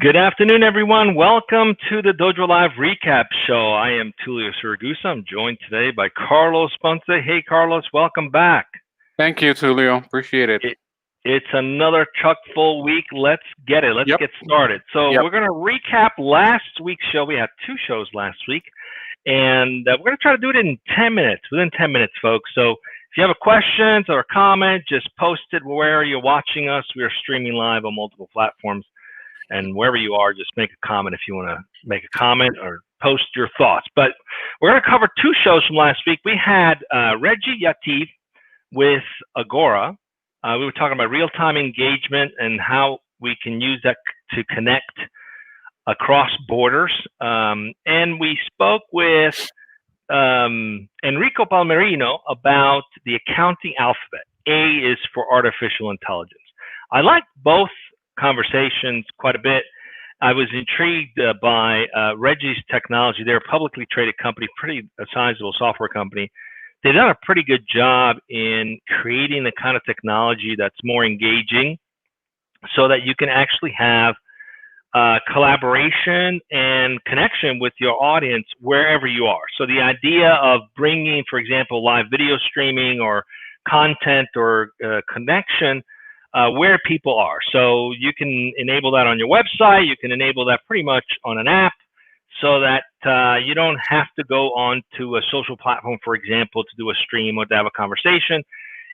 Good afternoon, everyone. Welcome to the Dojo Live Recap Show. I am Tulio Siragusa. I'm joined today by Carlos Ponce. Hey, Carlos, welcome back. Thank you, Tulio. Appreciate it. It's another chock-full week. Let's get it. Let's get started. So Yep. we're going to recap last week's show. We had two shows last week, and we're going to try to do it in 10 minutes, within 10 minutes, folks. So if you have a question or a comment, just post it where you're watching us. We are streaming live on multiple platforms. And wherever you are, just make a comment if you want to make a comment or post your thoughts. But we're going to cover two shows from last week. We had Reggie Yativ with Agora. We were talking about real-time engagement and how we can use that to connect across borders. And we spoke with Enrico Palmerino about the accounting alphabet. A is for artificial intelligence. I liked both conversations quite a bit. I was intrigued by Reggie's technology. They're a publicly traded company, pretty sizable software company. They've done a pretty good job in creating the kind of technology that's more engaging so that you can actually have collaboration and connection with your audience wherever you are. So the idea of bringing, for example, live video streaming or content or connection where people are. So you can enable that on your website. You can enable that pretty much on an app so that you don't have to go on to a social platform, for example, to do a stream or to have a conversation.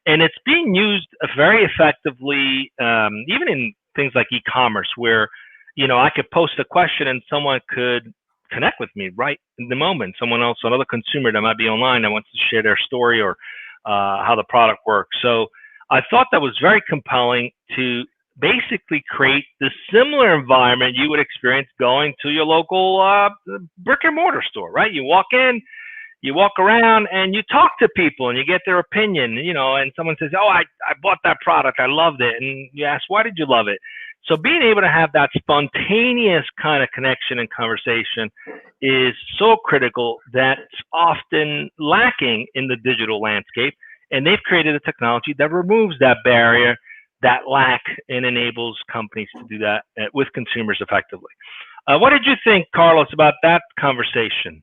And it's being used very effectively, even in things like e-commerce, where, you know, I could post a question and someone could connect with me right in the moment. Someone else, another consumer that might be online that wants to share their story or how the product works. So I thought that was very compelling to basically create the similar environment you would experience going to your local brick and mortar store, right? You walk in, you walk around, and you talk to people, and you get their opinion, you know, and someone says, oh, I bought that product, I loved it, and you ask, why did you love it? So being able to have that spontaneous kind of connection and conversation is so critical that's often lacking in the digital landscape. And they've created a technology that removes that barrier, that lack, and enables companies to do that with consumers effectively. What did you think, Carlos, about that conversation?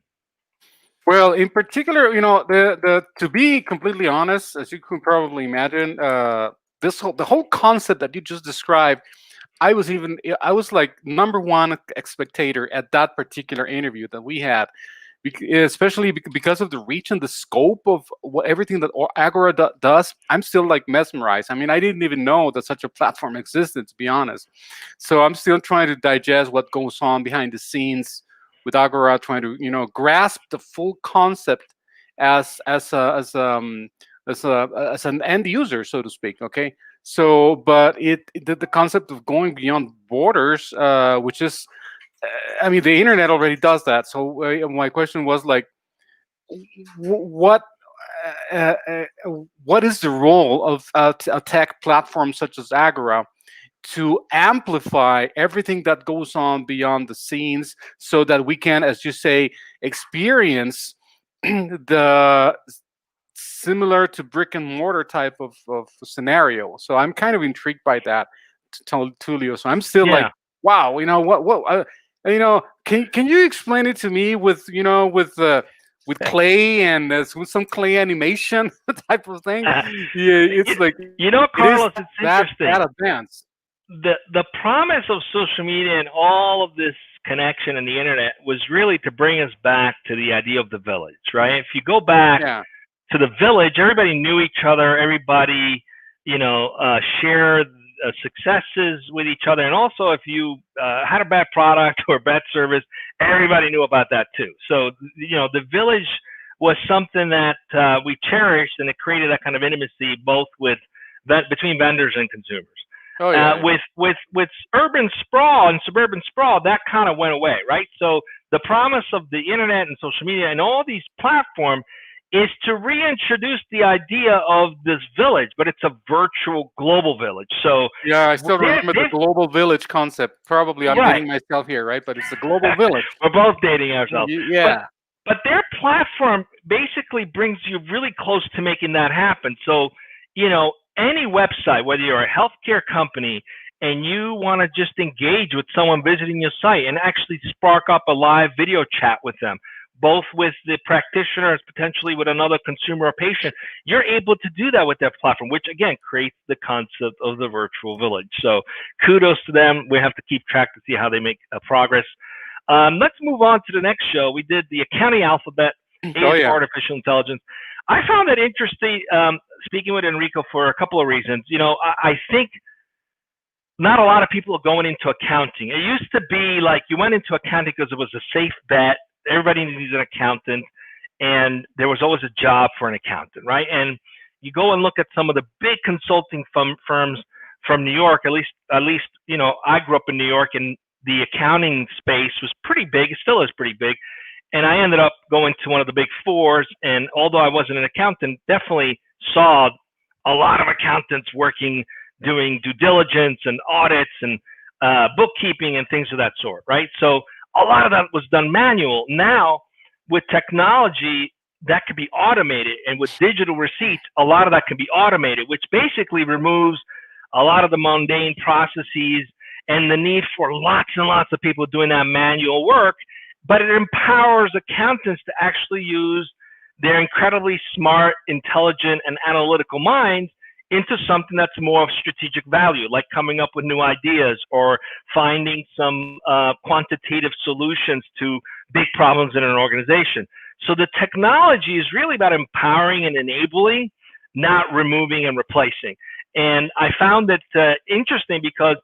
Well, in particular, you know, to be completely honest, as you could probably imagine, the whole concept that you just described, I was like number one spectator at that particular interview that we had. Especially because of the reach and the scope of everything that Agora does, I'm still like mesmerized. I mean, I didn't even know that such a platform existed, to be honest. So I'm still trying to digest what goes on behind the scenes with Agora, trying to, you know, grasp the full concept as an end user, so to speak. Okay, so but the concept of going beyond borders, which is, I mean, the internet already does that. So my question was like, what is the role of a tech platform such as Agora to amplify everything that goes on beyond the scenes, so that we can, as you say, experience the similar to brick and mortar type of scenario? So I'm kind of intrigued by that, Tulio. So I'm still like, wow, you know what. You know, can you explain it to me with clay and with some clay animation type of thing? Yeah, it's like, you know, Carlos, it's interesting. That advanced. The promise of social media and all of this connection and the internet was really to bring us back to the idea of the village, right? If you go back to the village, everybody knew each other. Everybody, you know, shared successes with each other, and also if you had a bad product or a bad service, everybody knew about that too. So, you know, the village was something that we cherished, and it created that kind of intimacy both between vendors and consumers. Oh, yeah. With urban sprawl and suburban sprawl, that kind of went away, right? So the promise of the internet and social media and all these platforms is to reintroduce the idea of this village, but it's a virtual global village. So yeah, I still remember the global village concept. Probably I'm dating myself here, right? But it's a global village. We're both dating ourselves. Yeah. But their platform basically brings you really close to making that happen. So, you know, any website, whether you're a healthcare company, and you want to just engage with someone visiting your site and actually spark up a live video chat with them, both with the practitioners, potentially with another consumer or patient, you're able to do that with that platform, which again creates the concept of the virtual village. So kudos to them. We have to keep track to see how they make progress. Let's move on to the next show. We did the accounting alphabet, for artificial intelligence. I found that interesting, speaking with Enrico, for a couple of reasons. I think not a lot of people are going into accounting. It used to be like you went into accounting because it was a safe bet. Everybody needs an accountant, and there was always a job for an accountant, right? And you go and look at some of the big consulting firms from New York. At least, I grew up in New York, and the accounting space was pretty big. It still is pretty big. And I ended up going to one of the big fours. And although I wasn't an accountant, definitely saw a lot of accountants working, doing due diligence and audits and bookkeeping and things of that sort, right? So a lot of that was done manual. Now, with technology, that could be automated. And with digital receipts, a lot of that can be automated, which basically removes a lot of the mundane processes and the need for lots and lots of people doing that manual work. But it empowers accountants to actually use their incredibly smart, intelligent, and analytical minds into something that's more of strategic value, like coming up with new ideas or finding some quantitative solutions to big problems in an organization. So the technology is really about empowering and enabling, not removing and replacing. And I found it interesting because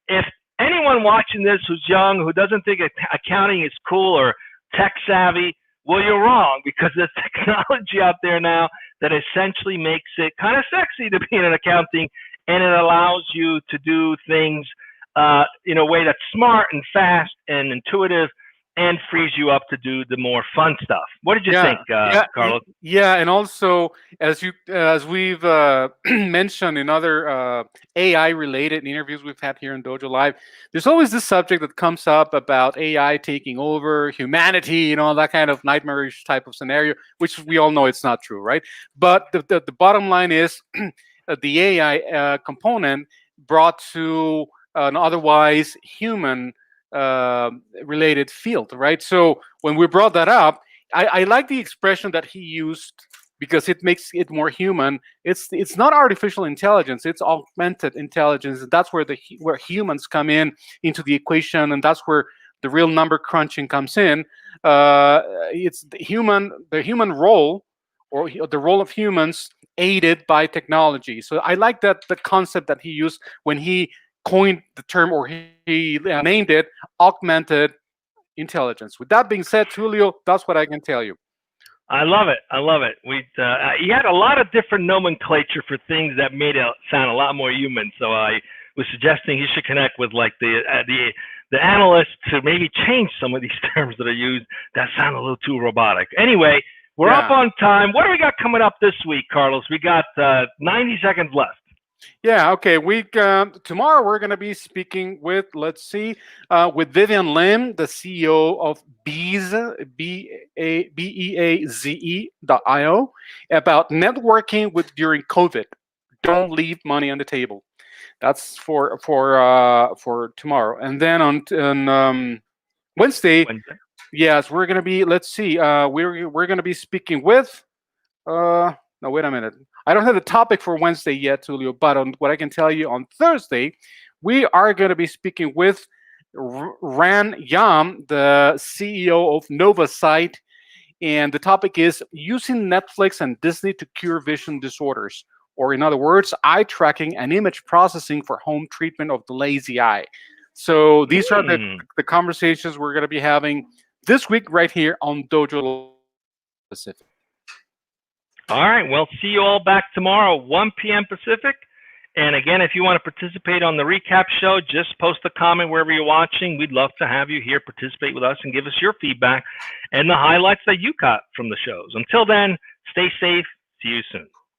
if anyone watching this who's young, who doesn't think accounting is cool or tech savvy, well, you're wrong, because there's technology out there now that essentially makes it kind of sexy to be in an accounting, and it allows you to do things in a way that's smart and fast and intuitive, and frees you up to do the more fun stuff. What did you think, Carlos? Yeah, and also as we've mentioned in other AI-related interviews we've had here in Dojo Live, there's always this subject that comes up about AI taking over humanity, that kind of nightmarish type of scenario, which we all know it's not true, right? But the bottom line is the AI component brought to an otherwise human related field, right? So when we brought that up, I like the expression that he used because it makes it more human. It's not artificial intelligence; it's augmented intelligence. That's where where humans come into the equation, and that's where the real number crunching comes in. It's the human role, or the role of humans aided by technology. So I like the concept that he used when he coined the term, or he named it, augmented intelligence. With that being said, Tulio, that's what I can tell you. I love it. I love it. You had a lot of different nomenclature for things that made it sound a lot more human. So I was suggesting you should connect with like the analysts to maybe change some of these terms that are used that sound a little too robotic. Anyway, we're up on time. What do we got coming up this week, Carlos? We got 90 seconds left. Yeah, okay. Tomorrow we're going to be speaking with, with Vivian Lim, the CEO of Beaze, BEAZE.io, about networking during COVID. Don't leave money on the table. That's for tomorrow. And then on Wednesday, yes, we're going to be, we're going to be speaking with, no, wait a minute. I don't have the topic for Wednesday yet, Tulio, but on what I can tell you, on Thursday, we are going to be speaking with Ran Yam, the CEO of NovaSight, and the topic is using Netflix and Disney to cure vision disorders, or in other words, eye tracking and image processing for home treatment of the lazy eye. So these are the conversations we're going to be having this week right here on Dojo Pacific. All right. Well, see you all back tomorrow, 1 p.m. Pacific. And again, if you want to participate on the recap show, just post a comment wherever you're watching. We'd love to have you here, participate with us, and give us your feedback and the highlights that you got from the shows. Until then, stay safe. See you soon.